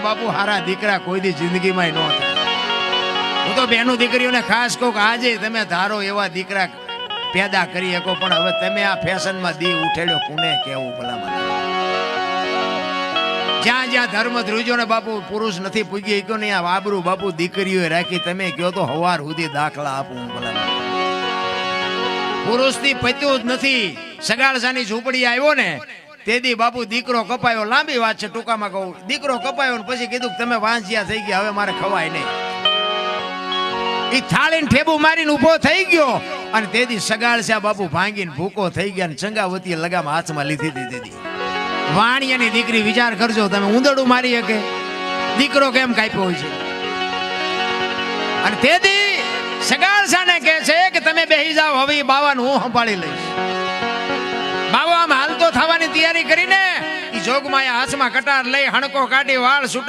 બાપુ હારા દીકરા કોઈ દી જિંદગીમાં ન થાય. હું તો બેનું દીકરીઓને ખાસ કહું કે આજે તમે ધારો એવા દીકરા પેદા કરી શકો, પણ હવે તમે આ ફેશનમાં દી ઉઠેડ્યો કોને કેવું ભલામણ. જ્યાં જ્યાં ધર્મ ધ્રુજો ને બાપુ પુરુષ નથી પૂગી ગયો ને આ વાબરું બાપુ દીકરીઓ રાખી, તમે કયો તો હવાર સુધી દાખલા આપું ભલામણ. પુરુષ થી પત્યું જ નથી. સગાળસાની ઝૂંપડી આવ્યો ને તેથી બાપુ દીકરો કપાયો. લાંબી વાત છે, ટૂંકામાં કહું. દીકરો કપાયો ને પછી કીધું તમે વાંસિયા થઈ ગયા, હવે મારે ખવાય નહીં. એ થાળીને ઠેબુ મારીને ઉભો થઈ ગયો અને તેથી સગાળસ્યા બાપુ ભાંગીને ભૂકો થઈ ગયા ને ચંગાવતી લગામ હાથમાં લીધી હતી. તેથી વાણિયાની દીકરી વિચાર કરજો તમે, ઉંદરડું મારી શકે દીકરો કેમ કાપ્યો હોય છે. અને તેથી સગાળસાને કહે છે કે તમે બેહી જાઓ, હવે બાવાનું હું સંભાળી લઈશ. બાવા આમ હાલતો થવાની તૈયારી કરીને જોગમાં હાથમાં કટાર લઈ હણકો કાઢી વાળ